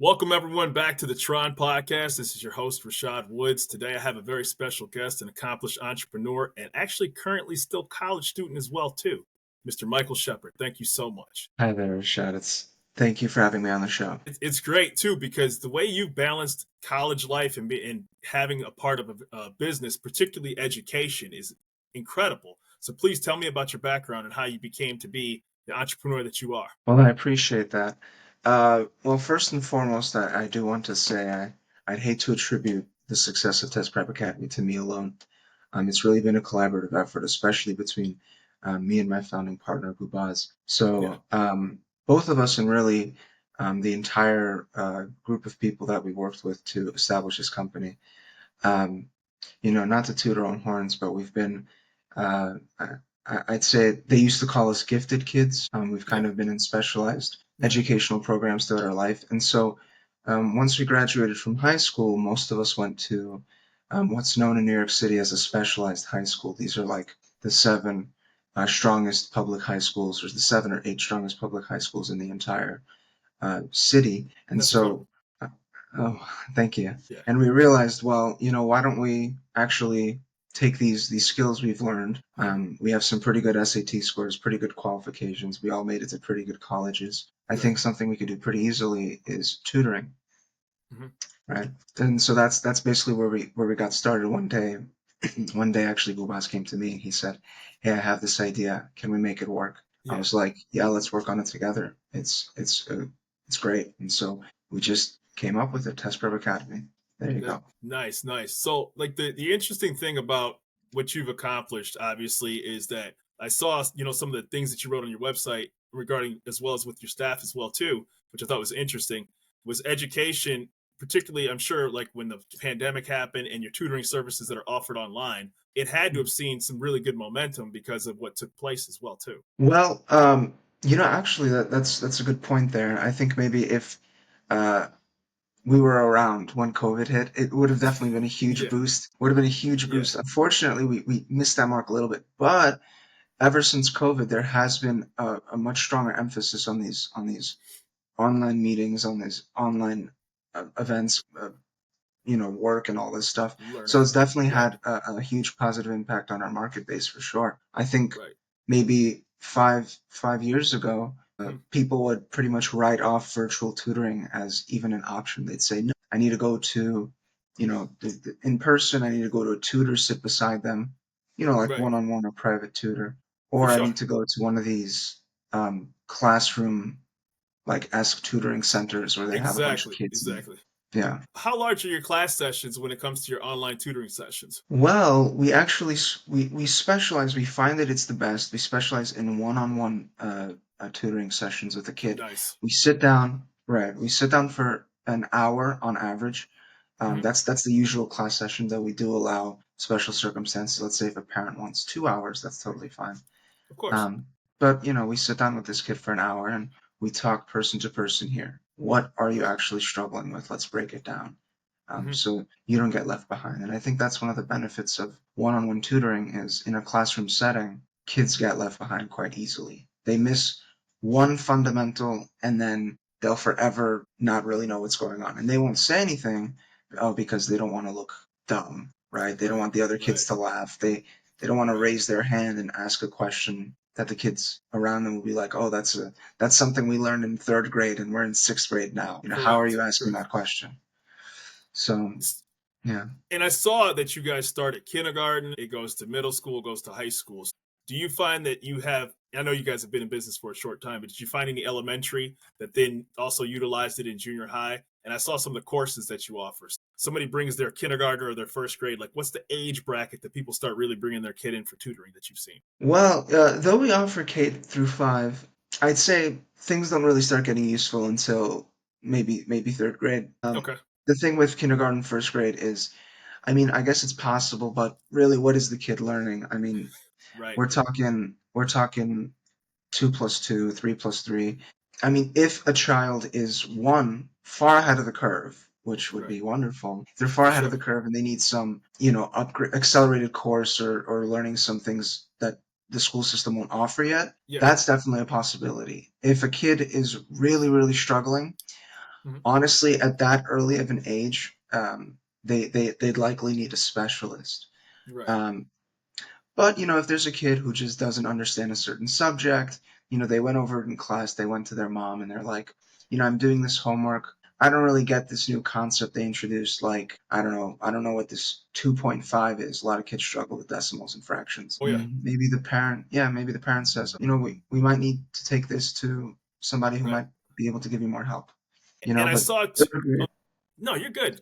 Welcome, everyone, back to the TRON Podcast. This is your host, Rashad Woods. Today, I have a very special guest, an accomplished entrepreneur, and actually currently still college student as well, too, Mr. Michael Shepard. Thank you so much. Hi there, Rashad. Thank you for having me on the show. It's great, too, because the way you've balanced college life and having a part of a business, particularly education, is incredible. So please tell me about your background and how you became to be the entrepreneur that you are. Well, I appreciate that. Well, first and foremost, I do want to say I'd hate to attribute the success of Test Prep Academy to me alone. It's really been a collaborative effort, especially between me and my founding partner, Bubaz. Yeah. Both of us and really the entire group of people that we worked with to establish this company. Um, not to toot our own horns, but we've been, uh, I'd say they used to call us gifted kids. We've Yeah. kind of been in specialized educational programs throughout our life. And so once we graduated from high school, most of us went to what's known in New York City as a specialized high school. These are like the seven strongest public high schools, or the 7 or 8 strongest public high schools in the entire city. And That's incredible. so, uh, oh, thank you. Yeah. And we realized, well, why don't we actually take these skills we've learned? We have some pretty good SAT scores, pretty good qualifications. We all made it to pretty good colleges. I Right. think something we could do pretty easily is tutoring, Mhm. right? And so that's basically where we got started. One day actually, Bubas came to me and he said, "Hey, I have this idea. Can we make it work?" I Yeah. was like, "Yeah, let's work on it together. It's great." And so we just came up with it, Test Prep Academy. There you go. Nice, nice. So, like the interesting thing about what you've accomplished, obviously, is that I saw some of the things that you wrote on your website regarding, as well as with your staff as well too, which I thought was interesting. Was education, particularly, I'm sure, like when the pandemic happened and your tutoring services that are offered online, it had to have seen some really good momentum because of what took place as well too. Well, actually, that's a good point there. I think maybe if uh, we were around when COVID hit, it would have definitely been a huge Yeah, boost. Would have been a huge yeah, boost. Unfortunately, we missed that mark a little bit, but ever since COVID, there has been a much stronger emphasis on these online meetings, on these online events, work and all this stuff. So learning. it's definitely Right, had a huge positive impact on our market base for sure. I think right. maybe five years ago, Mhm. people would pretty much write off virtual tutoring as even an option. They'd say, "No, I need to go to, in person. I need to go to a tutor, sit beside them, like Right, one-on-one or private tutor, for or I sure. need to go to one of these classroom like esque tutoring centers where they have a bunch of Exactly, kids and exactly. yeah." How large are your class sessions when it comes to your online tutoring sessions? Well, we actually we specialize. We find that it's the best. We specialize in one-on-one tutoring sessions with a kid. Nice. We sit down, right? We sit down for an hour on average. Hmm. That's the usual class session, though we do allow special circumstances. Let's say if a parent wants 2 hours, that's totally fine. Of course. Um, but we sit down with this kid for an hour and we talk person to person here. What are you Right. actually struggling with? Let's break it down. Hmm. So you don't get left behind. And I think that's one of the benefits of one-on-one tutoring is in a classroom setting, kids get left behind quite easily. They miss one fundamental and then they'll forever not really know what's going on. And they won't say anything, because they don't want to look dumb, right? They don't Right. want the other Right. kids to laugh. They don't want to Right. raise their hand and ask a question that the kids around them will be like, "Oh, that's something we learned in third grade and we're in sixth grade now. How are Correct. you asking Correct. that question?" So yeah. And I saw that you guys start at kindergarten, it goes to middle school, goes to high school. Do you find that you have, I know you guys have been in business for a short time, but did you find any elementary that then also utilized it in junior high? And I saw some of the courses that you offer. Somebody brings their kindergarten or their first grade, like what's the age bracket that people start really bringing their kid in for tutoring that you've seen? Well, though we offer K through 5, I'd say things don't really start getting useful until maybe third grade. Okay. The thing with kindergarten, first grade is, I mean, I guess it's possible, but really, what is the kid learning? I mean, Right. we're talking 2 plus 2, 3 plus 3. I mean, if a child is one far ahead of the curve, which would Right. be wonderful, if they're far For ahead of sure. the curve and they need some, upgrade, accelerated course or learning some things that the school system won't offer yet, Yeah. that's definitely a possibility. If a kid is really, really struggling, Mhm. Honestly, at that early of an age, they'd likely need a specialist. Right. Um, but, if there's a kid who just doesn't understand a certain subject, they went over it in class, they went to their mom and they're like, I'm doing this homework. I don't really get this new concept they introduced. Like, I don't know what this 2.5 is. A lot of kids struggle with decimals and fractions. Oh yeah. Maybe the parent says, we might need to take this to somebody who Right. might be able to give you more help, And I but saw third it. grade, No, you're good.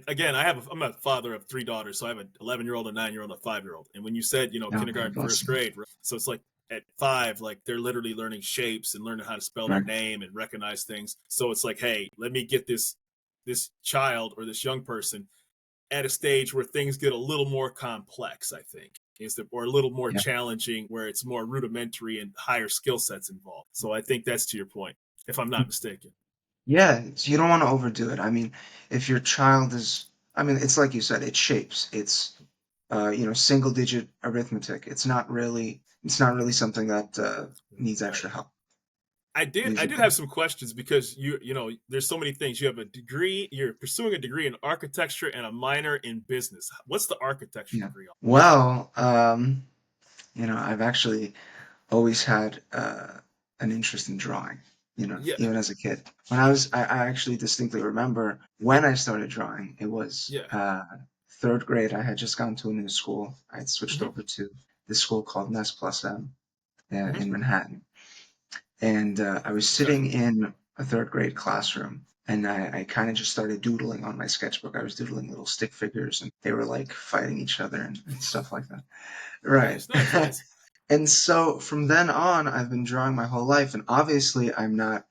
Again, I'm a father of three daughters, so I have an 11-year-old, a 9-year-old, a 5-year-old. And when you said, oh, God kindergarten, bless first them. grade, right? So it's like at 5, like they're literally learning shapes and learning how to spell their Right. name and recognize things. So it's like, hey, let me get this child or this young person at a stage where things get a little more complex. I think or a little more Yeah. challenging, where it's more rudimentary and higher skill sets involved. So I think that's to your point, if I'm not mistaken. Yeah, so you don't want to overdo it. I mean, if your child is, I mean, it's like you said, it shapes. It's, single digit arithmetic. It's not really something that needs Right. extra help. I Usually, did have some questions because there's so many things. You have a degree, you're pursuing a degree in architecture and a minor in business. What's the architecture yeah. degree on? Well, I've actually always had an interest in drawing, Yeah, even as a kid. I actually distinctly remember when I started drawing, it was yeah. third grade. I had just gone to a new school. I had switched Hmm. over to this school called Nest Plus M Hmm. in Manhattan. And I was Okay. sitting in a third grade classroom and I kind of just started doodling on my sketchbook. I was doodling little stick figures and they were like fighting each other and stuff like that. Right. Nice, nice, nice. And so from then on, I've been drawing my whole life. And obviously, I'm not,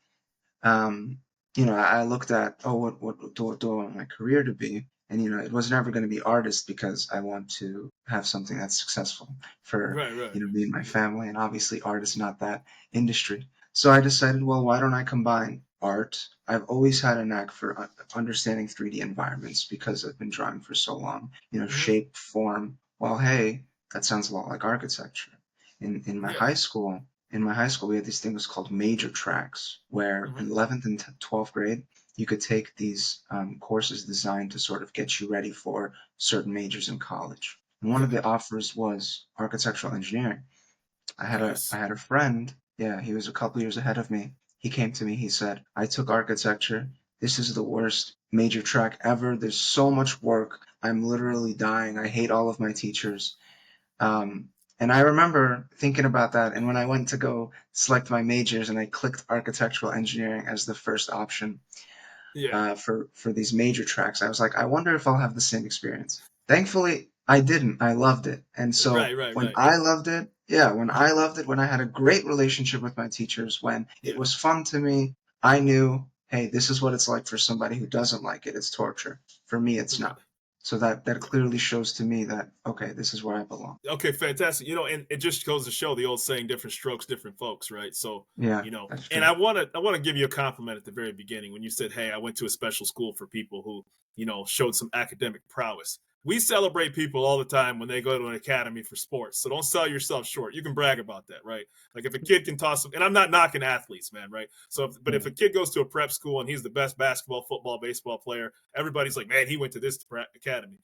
um, I looked at, oh, what do I want my career to be? And, it was never going to be artist because I want to have something that's successful for, Right, right. me and my family. And obviously, art is not that industry. So I decided, well, why don't I combine art? I've always had a knack for understanding 3D environments because I've been drawing for so long, Hmm. shape, form. Well, hey, that sounds a lot like architecture. In my Yeah. high school, we had these things called major tracks, where Hmm. in 11th and 12th grade, you could take these courses designed to sort of get you ready for certain majors in college. And one Okay. of the offers was architectural engineering. I Nice. had a friend, yeah, he was a couple years ahead of me. He came to me, he said, I took architecture. This is the worst major track ever. There's so much work. I'm literally dying. I hate all of my teachers. Um, and I remember thinking about that. And when I went to go select my majors and I clicked architectural engineering as the first option Yeah. for these major tracks, I was like, I wonder if I'll have the same experience. Thankfully, I didn't. I loved it. And so Right, right, when right. I loved it, yeah, when Hmm. I loved it, when I had a great relationship with my teachers, when it Yeah. was fun to me, I knew, hey, this is what it's like for somebody who doesn't like it. It's torture. For me, it's Right. not. So that clearly shows to me that, okay, this is where I belong. Okay, fantastic. And it just goes to show the old saying, different strokes, different folks, right? So, Yeah, that's and true. I want to give you a compliment at the very beginning when you said, "Hey, I went to a special school for people who, showed some academic prowess." We celebrate people all the time when they go to an academy for sports. So don't sell yourself short. You can brag about that, right? Like if a kid can toss and I'm not knocking athletes, man, right? But Yeah, if a kid goes to a prep school and he's the best basketball, football, baseball player, everybody's like, "Man, he went to this academy."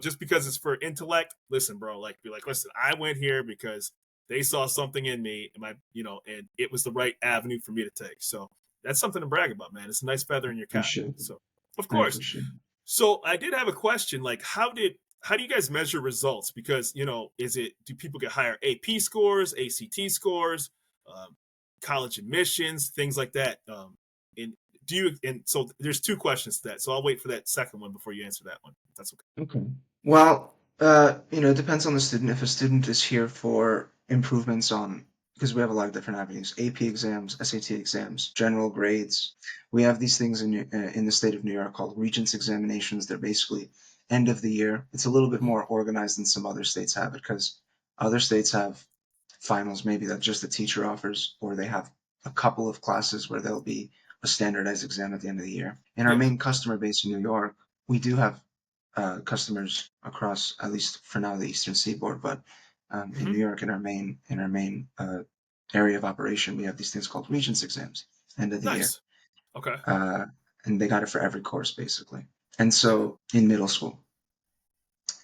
Just because it's for intellect, listen, bro, like be like, listen, I went here because they saw something in me and and it was the right avenue for me to take. So that's something to brag about, man. It's a nice feather in your cap. appreciate it. So of I course. appreciate it. So I did have a question, like how do you guys measure results? Because do people get higher AP scores, ACT scores, um, college admissions, things like that? And so there's two questions to that. So I'll wait for that second one before you answer that one. If that's okay. Okay. Well, it depends on the student. If a student is here for improvements on, because we have a lot of different avenues, AP exams, SAT exams, general grades. We have these things in the state of New York called Regents examinations. They're basically end of the year. It's a little bit Mhm. more organized than some other states have it because other states have finals maybe that just the teacher offers, or they have a couple of classes where there'll be a standardized exam at the end of the year. In our Yeah. main customer base in New York, we do have customers across, at least for now, the Eastern Seaboard. But in Hmm. New York, in our main area of operation, we have these things called Regents exams, end of the year. Nice. Okay. Uh, and they got it for every course basically. And Okay. so in middle school,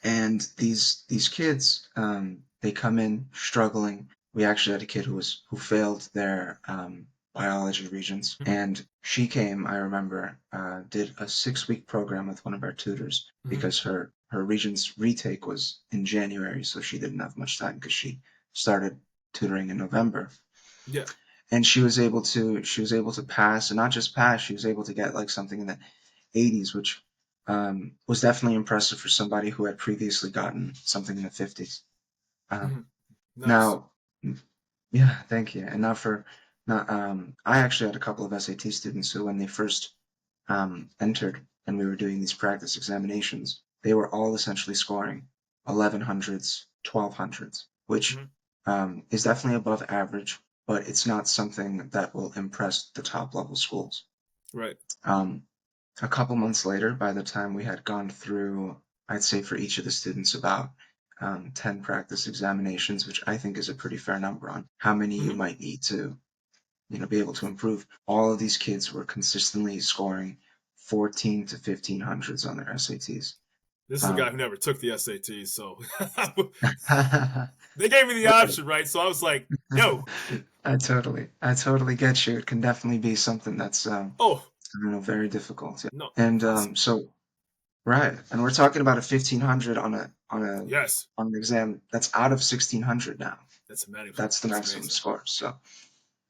and these kids, they come in struggling. We actually had a kid who failed their biology regents, Hmm. and she came. I remember did a 6 week program with one of our tutors Hmm. because her regents retake was in January, so she didn't have much time because she started tutoring in November, Yeah. and she was able to pass, and not just pass, she was able to get like something in the 80s, which was definitely impressive for somebody who had previously gotten something in the 50s. Hmm. Um, Nice. now, yeah, thank you. And now I actually had a couple of SAT students who, when they first entered and we were doing these practice examinations, they were all essentially scoring 1100s, 1200s, which Hmm. is definitely above average, but it's not something that will impress the top level schools. Right. Um, a couple months later, by the time we had gone through, I'd say for each of the students about 10 practice examinations, which I think is a pretty fair number on how many you Hmm. might need to, be able to improve. All of these kids were consistently scoring 14 to 1500s on their SATs. This is a guy Um, who never took the SAT, so right. they gave me the option, right? So I was like, no. I totally get you. It can definitely be something that's, Oh, very difficult. Yeah. no. And Plus, so right, and we're talking about a 1500 yes, on an exam that's out of 1600 now. that's amazing. That's the That's maximum amazing. score. So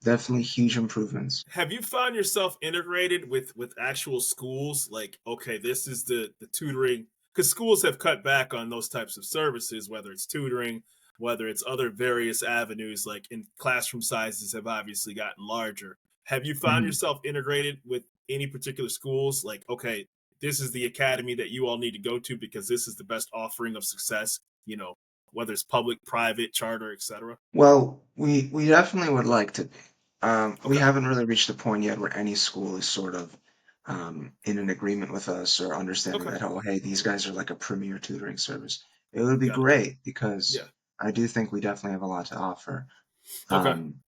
definitely huge improvements. Have you found yourself integrated with actual schools? Like, okay, this is the tutoring, because schools have cut back on those types of services, whether it's tutoring, whether it's other various avenues, like in classroom sizes have obviously gotten larger. Have you found Mhm. yourself integrated with any particular schools? Like, okay, this is the academy that you all need to go to because this is the best offering of success, whether it's public, private, charter, etc. Well, we definitely would like to be. We Okay. haven't really reached a point yet where any school is sort of in an agreement with us or understanding Okay. that, oh, hey, these guys are like a premier tutoring service. It would be Got it. great because Yeah. I do think we definitely have a lot to offer. Okay. Um,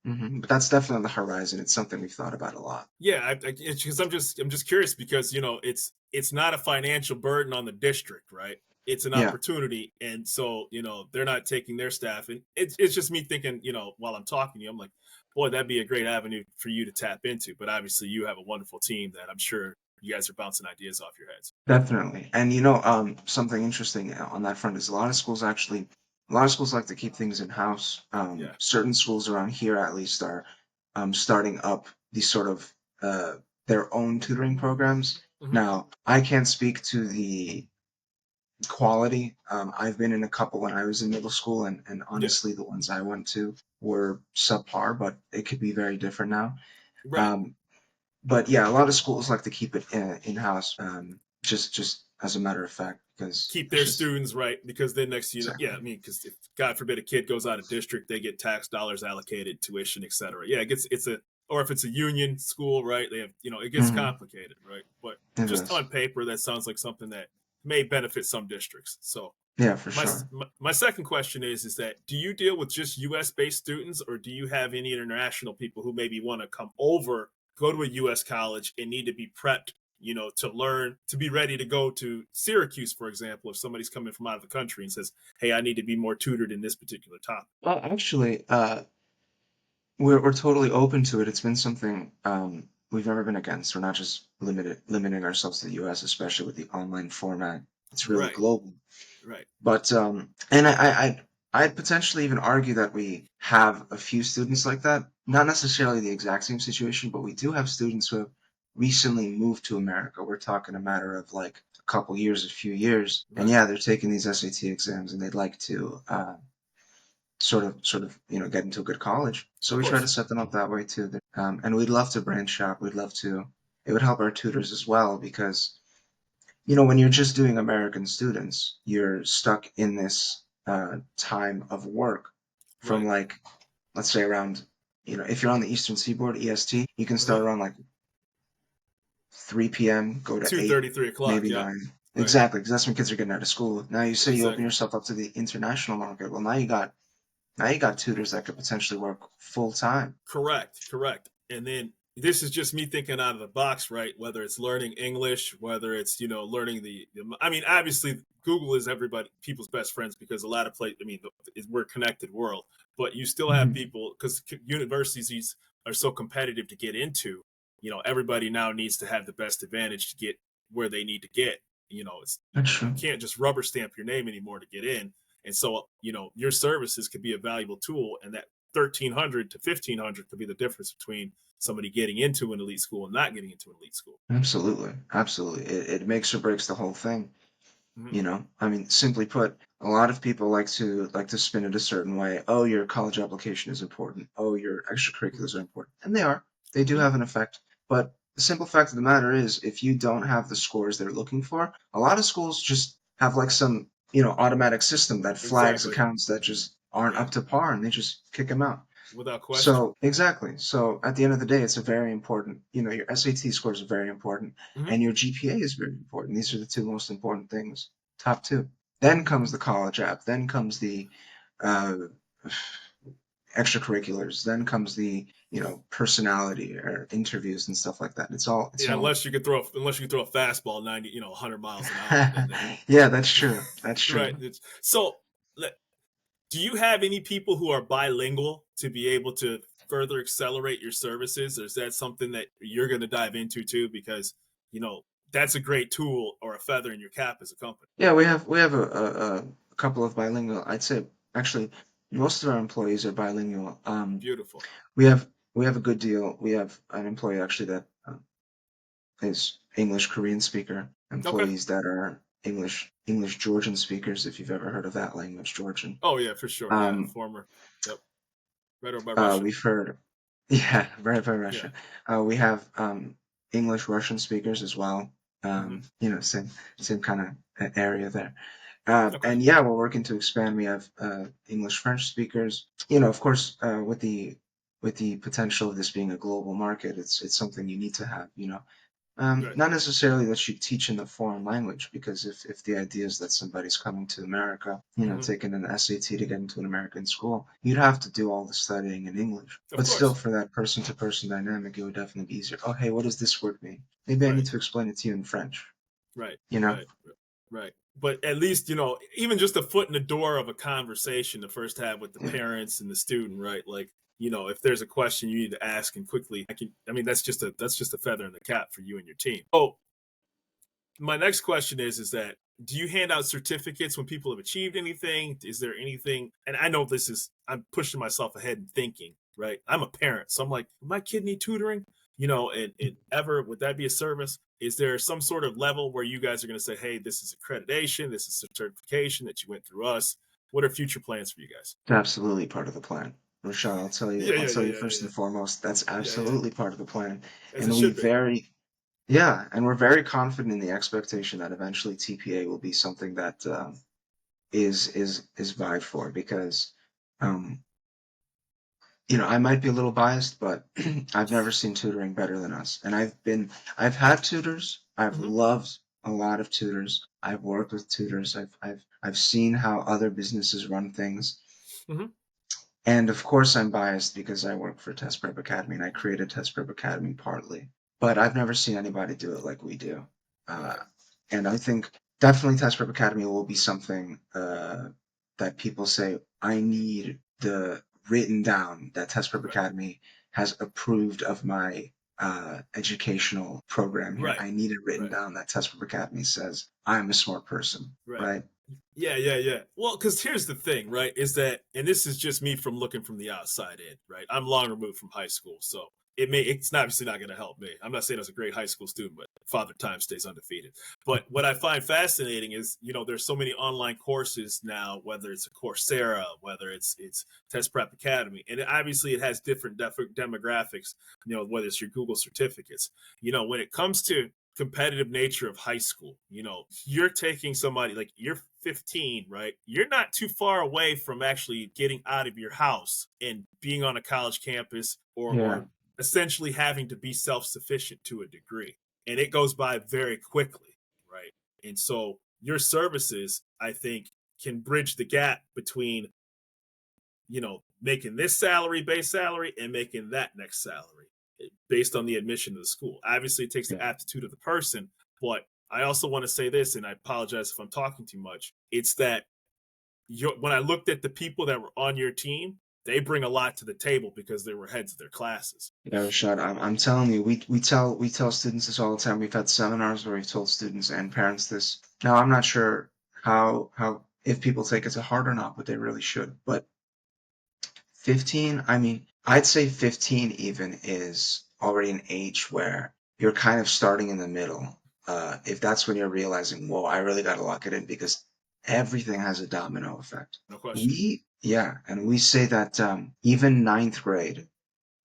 but that's definitely on the horizon. It's something we've thought about a lot. Yeah, because I'm just curious because it's not a financial burden on the district, right? It's an Yeah, opportunity, and so they're not taking their staff, and it's just me thinking, while I'm talking to you, I'm like, boy, that'd be a great avenue for you to tap into. But obviously, you have a wonderful team that I'm sure you guys are bouncing ideas off your heads. definitely. And something interesting on that front is a lot of schools like to keep things in house. Yeah. Certain schools around here, at least, are starting up these sort of uh, their own tutoring programs. Hmm. Now, I can't speak to the quality. I've been in a couple when I was in middle school, and Yeah. honestly, the ones I went to were subpar, but it could be very different now. Right. Um, but yeah, a lot of schools like to keep it in-house, just as a matter of fact, because Keep it's their just students right because then next yeah, exactly. I mean, because if God forbid a kid goes out of district, they get tax dollars allocated, tuition, etc. Yeah, it's a, or if it's a union school, right, they have, it gets Hmm. complicated, right? But It just is. on paper that sounds like something that may benefit some districts. So Yeah, for my sure. my second question is that do you deal with just US based students, or do you have any international people who maybe want to come over, go to a US college and need to be prepped, to learn, to be ready to go to Syracuse, for example, if somebody's coming from out of the country and says, hey, I need to be more tutored in this particular topic. Well, actually, we're totally open to it. It's been something we've never been against. We're not just limiting ourselves to the U.S., especially with the online format. It's really Right. global. Right. But and I'd potentially even argue that we have a few students like that. Not necessarily the exact same situation, but we do have students who have recently moved to America. We're talking a matter of like a couple years, a few years, and Right. yeah, they're taking these SAT exams and they'd like to sort of get into a good college. So Of we try to course. set them up that way too. And we'd love to branch out. We'd love to. It would help our tutors as well because when you're just doing American students, you're stuck in this time of work from Right. like, let's say around, if you're on the Eastern Seaboard, EST, you can Uh-huh. start around like 3 p.m., go to 8, 2:30, 3 o'clock. maybe Yep. 9. Right. Exactly, because that's when kids are getting out of school. Now you say you open Exactly. yourself up to the international market. Well, now you got tutors that could potentially work full time. Correct. Correct. And then this is just me thinking out of the box, right? Whether it's learning English, whether it's, learning I mean, obviously Google is people's best friends because a lot of I mean, we're a connected world, but you still have Mhm. people because universities are so competitive to get into, everybody now needs to have the best advantage to get where they need to get. It's, That's you true. can't just rubber stamp your name anymore to get in. And so, your services could be a valuable tool, and that 1,300 to 1,500 could be the difference between somebody getting into an elite school and not getting into an elite school. Absolutely. Absolutely. It makes or breaks the whole thing. Mm-hmm. You know, I mean, simply put, a lot of people like to spin it a certain way. Oh, your college application is important. Oh, your extracurriculars are important. And they are. They do Mm-hmm. have an effect. But the simple fact of the matter is, if you don't have the scores they're looking for, a lot of schools just have like some, automatic system that flags Exactly. accounts that just aren't Yeah. up to par and they just kick them out. Without question. So exactly. So at the end of the day, it's a very important, your SAT scores are very important Mm-hmm. and your GPA is very important. These are the two most important things, top two. Then Mm-hmm. comes the college app. Then comes the uh, extracurriculars. Then comes the, personality or interviews and stuff like that. It's Yeah, all, unless you can throw a fastball 90, 100 miles an hour, then yeah, that's true. That's right. true. So, do you have any people who are bilingual to be able to further accelerate your services, or is that something that you're going to dive into too? Because you know that's a great tool or a feather in your cap as a company. Yeah, we have a couple of bilingual. I'd say actually most of our employees are bilingual. Beautiful. We have we have a good deal. We have an employee actually that is English Korean speaker. Okay. Employees that are English Georgian speakers, if you've ever heard of that language, Georgian. Oh yeah, for sure. Yeah, Um, former. Yep. Right over by Russia. we've heard, yeah, right by Yeah. Russia. We have English Russian speakers as well. Hmm. Same kind of area there. Okay. And yeah, we're working to expand. We have English French speakers. Of course, with the potential of this being a global market, it's something you need to have. Right. Not necessarily that you teach in the foreign language, because if the idea is that somebody's coming to America, Hmm. taking an SAT to get into an American school, you'd have to do all the studying in English. Of But still, course. for that person-to-person dynamic, it would definitely be easier. Oh, hey, what does this word mean? Maybe I need Right. to explain it to you in French. Right. You know? Right. Right. But at least, even just a foot in the door of a conversation to first have with the Yeah. parents and the student, right? Like, if there's a question you need to ask and quickly, I mean, that's just a feather in the cap for you and your team. Oh, my next question is that do you hand out certificates when people have achieved anything? Is there anything? And I know I'm pushing myself ahead and thinking, right? I'm a parent, so I'm like, my kid need tutoring, and ever would that be a service? Is there some sort of level where you guys are going to say, hey, this is accreditation, this is a certification that you went through us? What are future plans for you guys? It's absolutely part of the plan. Rashad, I'll tell you, Yeah, I'll yeah, tell yeah, you yeah, first yeah, and foremost, that's yeah, yeah. absolutely part of the plan. As it And we should be. very, yeah, and we're very confident in the expectation that eventually TPA will be something that is vied for, because um, I might be a little biased, but I've never seen tutoring better than us. And I've had tutors. I've Hmm. loved a lot of tutors. I've worked with tutors. I've seen how other businesses run things. Hmm. And of course, I'm biased because I work for Test Prep Academy and I created Test Prep Academy partly. But I've never seen anybody do it like we do. Uh, Right. and I think definitely Test Prep Academy will be something that people say, I need the written down that Test Prep Right. Academy has approved of my educational program here. Right. I need it written Right. down that Test Prep Academy says I'm a smart person, Right. right? Yeah, yeah, yeah. Well, because here's the thing, right? Is that, and this is just me from looking from the outside in, right? I'm long removed from high school, so it's obviously not going to help me. I'm not saying I was a great high school student, but Father Time stays undefeated. But what I find fascinating is, there's so many online courses now, whether it's a Coursera, whether it's Test Prep Academy, and obviously it has different demographics. Whether it's your Google certificates. When it comes to competitive nature of high school. You're taking somebody like you're 15, right? You're not too far away from actually getting out of your house and being on a college campus Yeah. or essentially having to be self-sufficient to a degree. And it goes by very quickly, right? And so your services, I think, can bridge the gap between, making this base salary and making that next salary. based on the admission of the school. Obviously, it takes the Yeah. aptitude of the person, but I also want to say this, and I apologize if I'm talking too much. It's that when I looked at the people that were on your team, they bring a lot to the table because they were heads of their classes. Yeah, Rashad, I'm telling you, we tell students this all the time. We've had seminars where we've told students and parents this. Now, I'm not sure how if people take it to heart or not, but they really should. But 15, I mean, I'd say 15 even is already an age where you're kind of starting in the middle. If that's when you're realizing, whoa, I really got to lock it in because everything has a domino effect. No question. And we say that even ninth grade,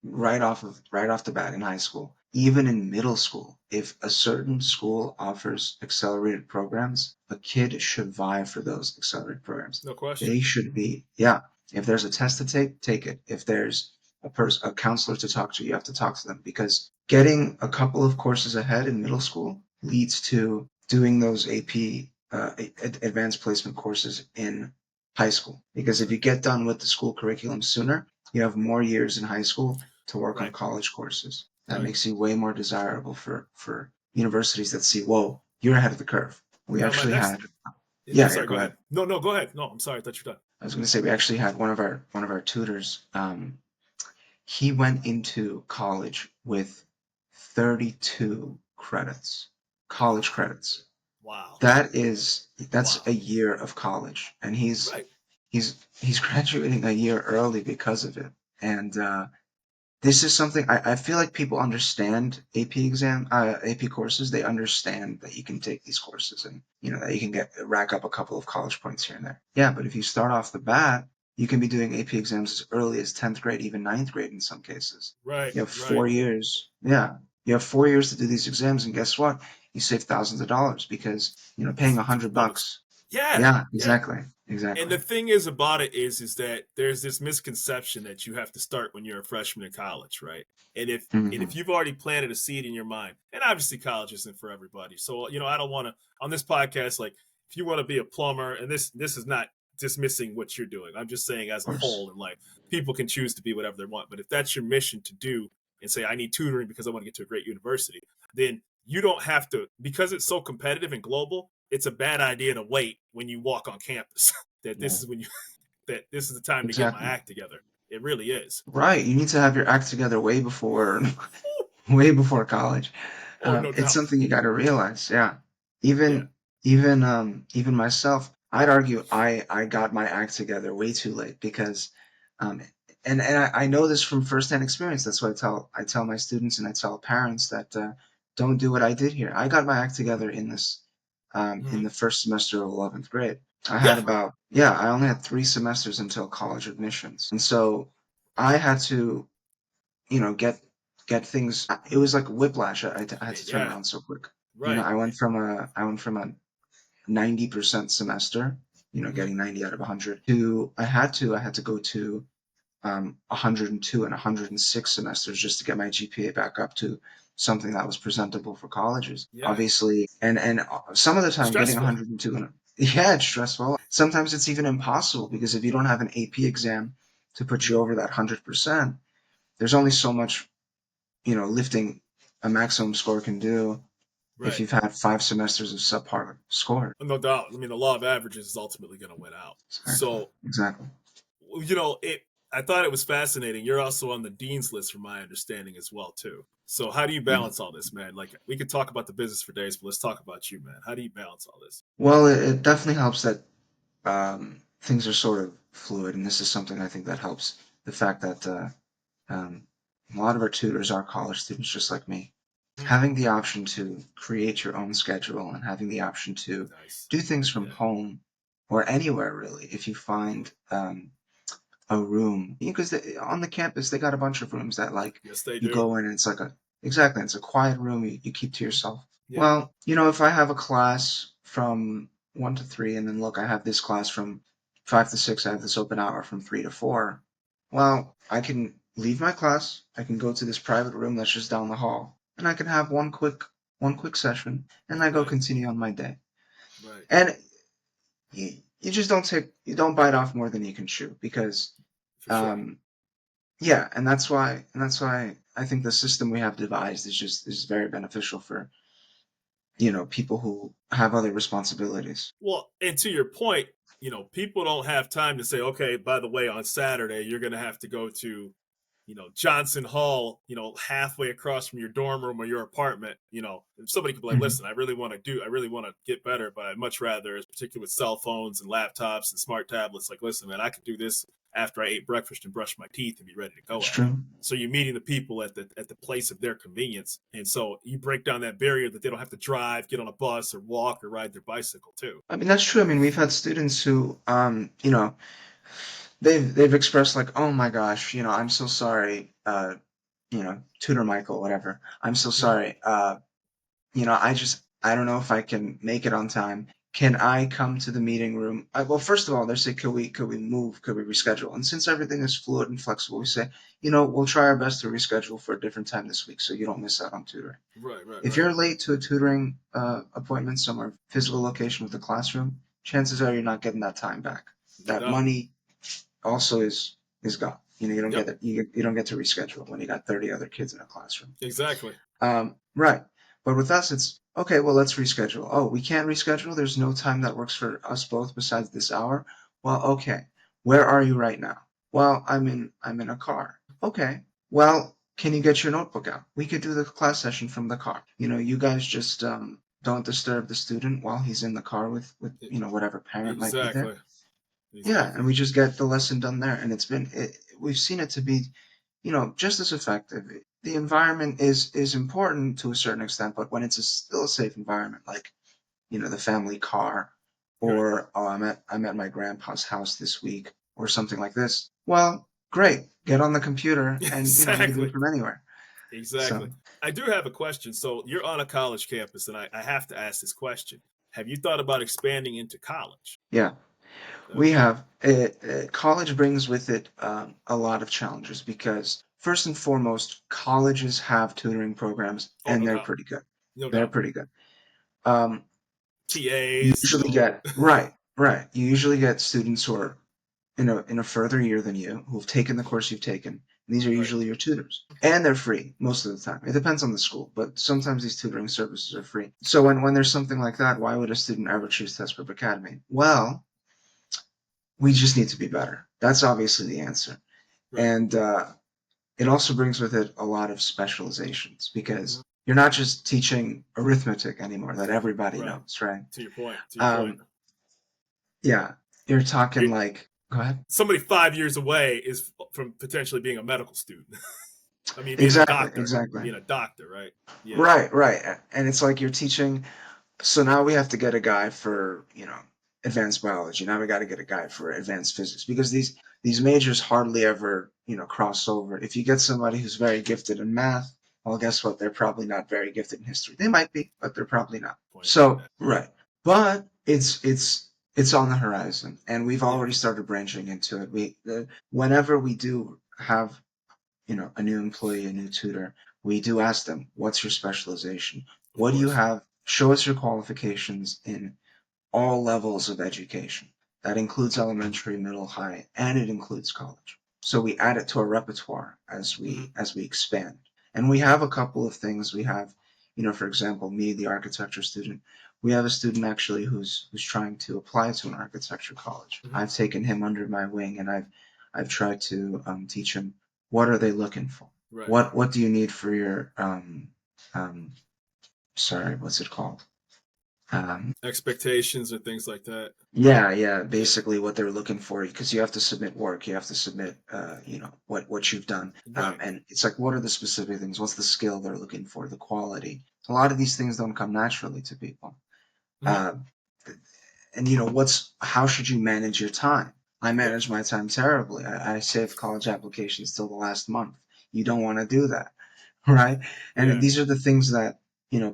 right off the bat in high school, even in middle school, if a certain school offers accelerated programs, a kid should vie for those accelerated programs. No question. They should be, yeah. If there's a test to take it. If there's a counselor to talk to, you have to talk to them because getting a couple of courses ahead in middle school leads to doing those AP advanced placement courses in high school. Because if you get done with the school curriculum sooner, you have more years in high school to work on Right. college courses. That Right. makes you way more desirable for universities that see, whoa, you're ahead of the curve. We Now, my actually next. had, I'm yeah, sorry. go Go ahead. ahead. No, no, go ahead. No, I'm sorry. I thought you're done. I was going to say we actually had one of our tutors. He went into college with 32 credits, college Wow. credits. Wow. That's a Wow. year of college, and he's Right. he's graduating a year early because of it. And this is something I feel like people understand AP courses. They understand that you can take these courses and that you can rack up a couple of college points here and there. Yeah, but if you start off the bat, you can be doing AP exams as early as 10th grade, even ninth grade in some cases. Right. You have Right. 4 years. Yeah, you have 4 years to do these exams, and guess what? You save thousands of dollars because paying It's $100 bonus. bucks. Yeah. Yeah, Yeah. exactly, And exactly. the thing is about it is that there's this misconception that you have to start when you're a freshman in college, right? And if Hmm. you've already planted a seed in your mind, and obviously college isn't for everybody. So, I don't want to on this podcast, like if you want to be a plumber, and this is not dismissing what you're doing. I'm just saying as Of a course. whole, and like people can choose to be whatever they want. But if that's your mission to do and say, I need tutoring because I want to get to a great university, then you don't have to, because it's so competitive and global, it's a bad idea to wait when you walk on campus. that Yeah, this is when you that this is the time to get my exactly. act together. It really is. Right, you need to have your act together way before way before college. Oh, no It's doubt. something you got to realize. Yeah, Yeah. even myself, I'd argue I got my act together way too late because, um, and I know this from firsthand experience. That's why I tell my students and I tell parents that don't do what I did here. I got my act together in Mm-hmm. the first semester of 11th grade. Yeah. I only had 3 semesters until college admissions, and so I had to get things. It was like whiplash. I had to turn Yeah. around so quick. Right. I went from a 90% semester, Mm-hmm. getting 90 out of 100 to I had to go to 102 and 106 semesters just to get my GPA back up to something that was presentable for colleges. Yeah. Obviously, and some of the time getting Stressful. 102 and yeah, it's stressful. Sometimes it's even impossible because if you don't have an AP exam to put you Mm-hmm. over that 100%, there's only so much lifting a maximum score can do if Right. you've had 5 semesters of subpar score. No doubt. I mean, the law of averages is ultimately going to win out. Exactly. So, Exactly. it. I thought it was fascinating. You're also on the dean's list, from my understanding, as well, too. So, how do you Yeah. balance all this, man? Like, we could talk about the business for days, but let's talk about you, man. How do you balance all this? Well, it definitely helps that things are sort of fluid, and this is something I think that helps. The fact that um, a lot of our tutors are college students, just like me. Mm-hmm. Having the option to create your own schedule and having the option to Nice. do things from Yeah. home or anywhere really, if you find a room, because on the campus they got a bunch of rooms that like Yes, they you do. go in and it's a quiet room you keep to Mm-hmm. yourself. Yeah. Well, if I have a class from 1 to 3, and then look, I have this class from 5 to 6, I have this open hour from 3 to 4. Well, I can leave my class, I can go to this private room that's just down the hall, and I can have one quick session, and I go Right. continue on my day. Right. And you just don't bite off more than you can chew because For sure. um, yeah, and that's why I think the system we have devised is very beneficial for people who have other responsibilities. Well, and to your point, people don't have time to say, okay, by the way, on Saturday, you're going to have to go to, Johnson Hall, halfway across from your dorm room or your apartment. If somebody could be like, Mhm. listen, I really want to get better, but I'd much rather, particularly with cell phones and laptops and smart tablets, like, listen, man, I could do this after I ate breakfast and brushed my teeth and be ready to go That's at it. true. So you're meeting the people at the place of their convenience, and so you break down that barrier that they don't have to drive, get on a bus, or walk, or ride their bicycle too. I mean, that's true. I mean, we've had students who, they've expressed like, oh my gosh, I'm so sorry, tutor Michael, whatever. I'm so Mhm. sorry. I don't know if I can make it on time. Can I come to the meeting room? Well, first of all, they say, could we move? Could we reschedule? And since everything is fluid and flexible, we say, we'll try our best to reschedule for a different time this week so you don't miss out on tutoring. Right, right, If right. you're late to a tutoring appointment somewhere, physical location with the classroom, chances are you're not getting that time back. No That doubt. money also is gone. You don't get Yep, it. You don't get to reschedule when you got 30 other kids in a classroom. exactly. Right. But with us, it's okay. Well, let's reschedule. Oh, we can't reschedule. There's no time that works for us both besides this hour. Well, okay. Where are you right now? Well, I'm in a car. Okay. Well, can you get your notebook out? We could do the class session from the car. You guys just don't disturb the student while he's in the car with E- whatever parent might be there. Exactly. Yeah, Exactly. and we just get the lesson done there, and we've seen it to be, just as effective. The environment is important to a certain extent, but when it's still a safe environment, like the family car, Right. or oh, I'm at my grandpa's house this week, or something like this. Well, great, get on the computer, and you can do it Exactly. from anywhere. Exactly. So I do have a question. So you're on a college campus, and I have to ask this question. Have you thought about expanding into college? yeah, we Okay. have college brings with it a lot of challenges because first and foremost, colleges have tutoring programs, Oh, and no they're doubt. pretty good. No They're doubt. pretty good. Um, you TAs, usually get right, right. You usually get students who are in a further year than you who've taken the course you've taken. And these are right. usually your tutors, and they're free most of the time. It depends on the school, but sometimes these tutoring services are free. So when there's something like that, why would a student ever choose Test Prep Academy? Well, we just need to be better. That's obviously the answer, Right. and it also brings with it a lot of specializations Mhm. because you're not just teaching arithmetic anymore that everybody Right. knows, right? To your point. To your point. Um, yeah, you're talking You like, go ahead. Somebody 5 years away is from potentially being a medical student. I mean, being a Exactly, doctor. exactly. Being a doctor, right? Yeah. Right, right. And it's like you're teaching. So now we have to get a guy for, advanced biology. Now we got to get a guy for advanced physics because these majors hardly ever, cross over. If you get somebody who's very gifted in math, well, guess what? They're probably not very gifted in history. They might be, but they're probably not. Point. So, right. But it's on the horizon, and we've Yeah. already started branching into it. Whenever we do have a new employee, a new tutor, we do ask them, what's your specialization? Of What do you course. have? Show us your qualifications in all levels of education. That includes elementary, middle, high, and it includes college. So we add it to our repertoire as Hmm. we expand. And we have a couple of things. We have, for example, me, the architecture student. We have a student actually who's trying to apply to an architecture college. Hmm. I've taken him under my wing, and I've tried to teach him what are they looking for. Right. What do you need for your um sorry, what's it called? Um, Expectations or things like that. Yeah, yeah, Yeah. basically what they're looking for because you have to submit work, you have to submit, what you've done, Right. and it's like what are the specific things? What's the skill they're looking for? The quality. A lot of these things don't come naturally to people. Hmm. Uh, and what's how should you manage your time? I Yeah. manage my time terribly. I save college applications till the last month. You don't want to do that, right? And Yeah. these are the things that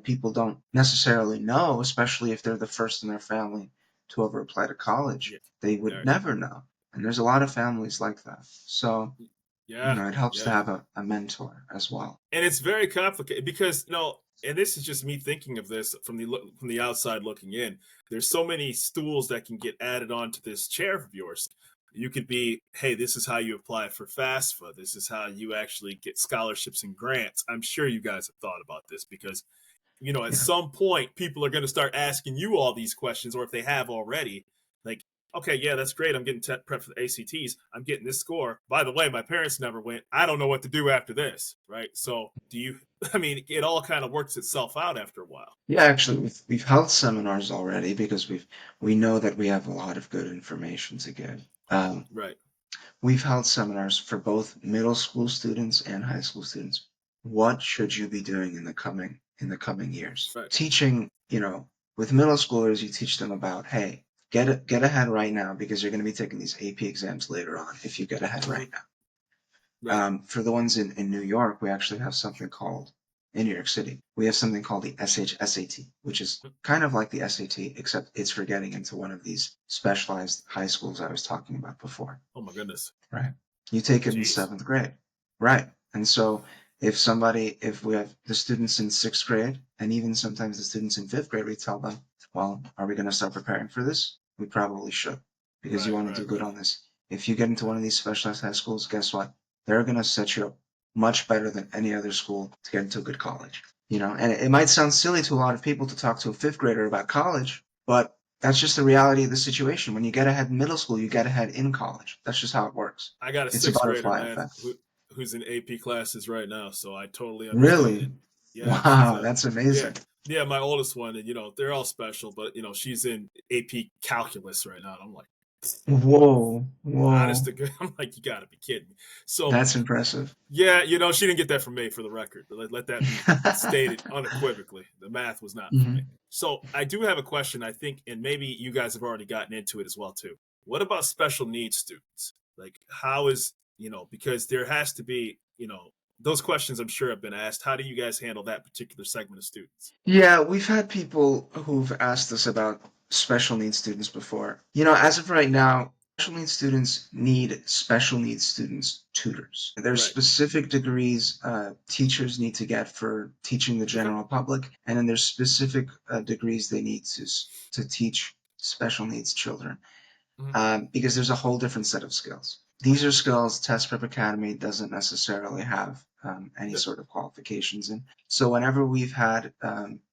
people don't necessarily know, especially if they're the first in their family to ever apply to college. Yeah. They would Right. never know, and there's a lot of families like that. So Yeah. it helps to Yeah. have a mentor as well. And it's very complicated because and this is just me thinking of this from the outside looking in. There's so many stools that can get added onto this chair of yours. You could be, hey, this is how you apply for FAFSA. This is how you actually get scholarships and grants. I'm sure you guys have thought about this because, at Yeah. some point, people are going to start asking you all these questions, or if they have already, like, okay, yeah, that's great. I'm getting prepped for the ACTs. I'm getting this score. By the way, my parents never went. I don't know what to do after this, right? So I mean, it all kind of works itself out after a while. Yeah, actually, we've held seminars already because we know that we have a lot of good information to give. Right, We've held seminars for both middle school students and high school students. What should you be doing in the coming years? right, Teaching, with middle schoolers, you teach them about, hey, get ahead right now because you're going to be taking these AP exams later on if you get ahead mm-hmm. right now. Right, For the ones in New York, we actually have something called, in New York City, we have something called the SHSAT, which is kind of like the SAT, except it's for getting into one of these specialized high schools I was talking about before. oh my goodness, Right. You take it in jeez, seventh grade. Right. And so if we have the students in sixth grade and even sometimes the students in fifth grade, we tell them, well, are we going to start preparing for this? We probably should because you right, want to right, do good right, on this. If you get into one of these specialized high schools, guess what? They're going to set you up much better than any other school to get into a good college. And it might sound silly to a lot of people to talk to a fifth grader about college, but that's just the reality of the situation. When you get ahead in middle school, you get ahead in college. That's just how it works. I got a It's a sixth grader, butterfly man, effect. who's in AP classes right now, so I totally understand it. Really? Yeah, she's Wow, that's yeah, amazing. yeah, my oldest one, and they're all special, but she's in AP calculus right now. And I'm like, Whoa, honest whoa. to God, I'm like, you got to be kidding me. So That's impressive. yeah, she didn't get that from me for the record. Let that be stated unequivocally. The math was not for me. Mhm. So I do have a question, I think, and maybe you guys have already gotten into it as well too. What about special needs students? Like, how is because there has to be those questions I'm sure have been asked. How do you guys handle that particular segment of students? Yeah, we've had people who've asked us about special needs students before. As of right now, special needs students need special needs students tutors. There's Right. specific degrees teachers need to get for teaching the Okay. general public, and then there's specific degrees they need to teach special needs children. Mhm. Because there's a whole different set of skills. These are skills Test Prep Academy doesn't necessarily have any Yeah. sort of qualifications in. So whenever we've had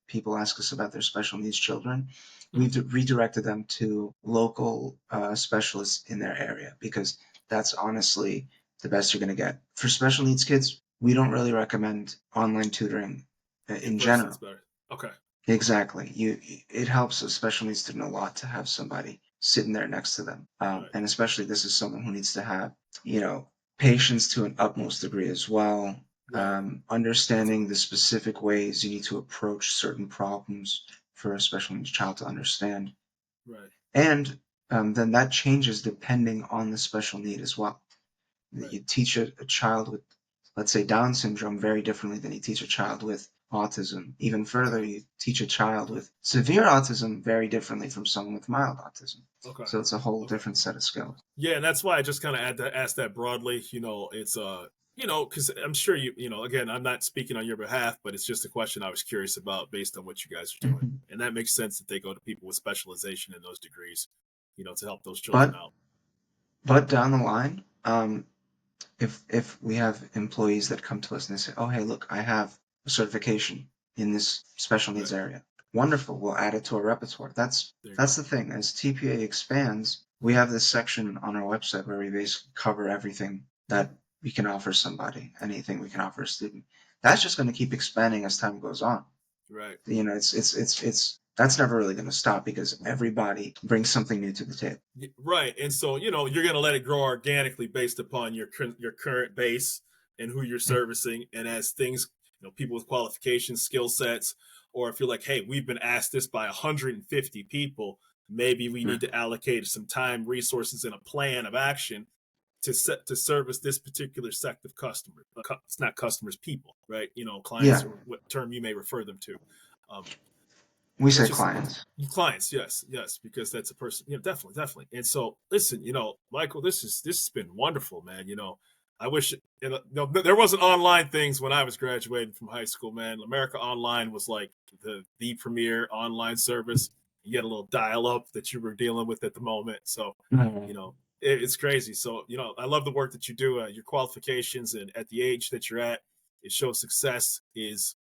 people ask us about their special needs children, Mhm. we've redirected them to local specialists in their area because that's honestly the best you're going to get. For special needs kids, we don't really recommend online tutoring In in person, it's general. better. Okay. Exactly. It helps a special needs student a lot to have somebody sitting there next to them. Right. And especially this is someone who needs to have, patience to an utmost degree as well. Right. That's Understanding the specific ways you need to approach certain problems for a special needs child to understand. right. And then that changes depending on the special need as well. Right. You teach a child with, let's say, Down syndrome very differently than you teach a child with autism. Even Okay. further, you teach a child with severe autism very differently from someone with mild autism. Okay. So it's a whole Okay. different set of skills. Yeah, and that's why I just kind of asked that broadly. It's because I'm sure again, I'm not speaking on your behalf, but it's just a question I was curious about based on what you guys are doing, Mhm. and that makes sense that they go to people with specialization in those degrees, to help those children But out. but down the line, if we have employees that come to us and they say, "Oh, hey, look, I have a certification in this special needs Right area," wonderful. We'll add it to our repertoire. That's there, you go. that's the thing. As TPA expands, we have this section on our website where we basically cover everything Mhm. that we can offer somebody, anything we can offer a student. That's just going to keep expanding as time goes on. Right. It's that's never really going to stop because everybody brings something new to the table. Right, and so you're going to let it grow organically based upon your current base and who you're servicing, and as things, people with qualifications, skill sets, or if you're like, hey, we've been asked this by 150 people, maybe we need to allocate some time, resources, and a plan of action to service this particular sect of customer. It's not customers, people, right? Clients Yeah, or what term you may refer them to. Um, we say it's just clients. clients, yes, yes, because that's a person, definitely, definitely. And so, listen, Michael, this has been wonderful, man. I wish there wasn't online things when I was graduating from high school, man. America Online was like the premier online service. You get a little dial up that you were dealing with at the moment, so you Mhm. know It's crazy. So, I love the work that you do, your qualifications, and at the age that you're at, it shows success is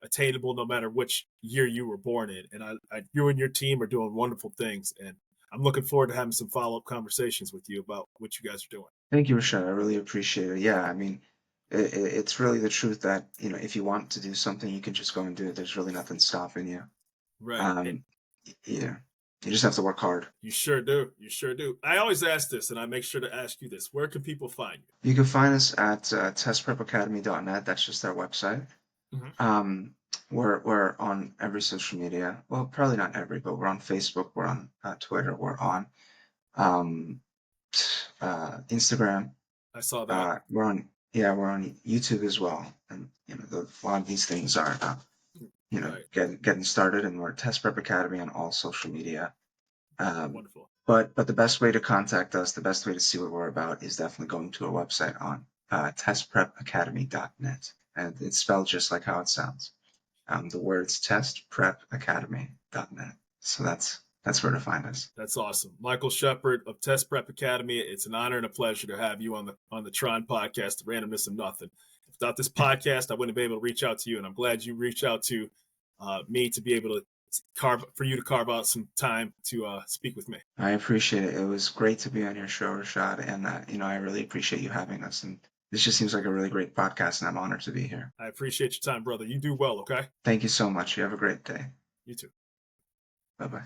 attainable no matter which year you were born in. And you and your team are doing wonderful things. And I'm looking forward to having some follow-up conversations with you about what you guys are doing. Thank you, Rashad. I really appreciate it. Yeah, I mean, it's really the truth that, if you want to do something, you can just go and do it. There's really nothing stopping you. Right. Um, yeah, you just have to work hard. You sure do. You sure do. I always ask this, and I make sure to ask you this. Where can people find you? You can find us at testprepacademy.net. That's just our website. Mhm. We're on every social media. Well, probably not every, but we're on Facebook. We're on Twitter. We're on um, Instagram. I saw that. We're on YouTube as well. And a lot of these things are Right. getting started, and we're Test Prep Academy on all social media. Wonderful. But the best way to contact us, the best way to see what we're about, is definitely going to our website on testprepacademy.net, and it's spelled just like how it sounds. The words testprepacademy.net. So that's where to find us. That's awesome. Michael Shepard of Test Prep Academy. It's an honor and a pleasure to have you on the TRON podcast, The Randomness of Nothing. Without this podcast, I wouldn't be able to reach out to you, and I'm glad you reached out to me to be able to carve out some time to speak with me. I appreciate it. It was great to be on your show, Rashad, and I really appreciate you having us. And this just seems like a really great podcast, and I'm honored to be here. I appreciate your time, brother. You do well, okay? Thank you so much. You have a great day. You too. Bye-bye.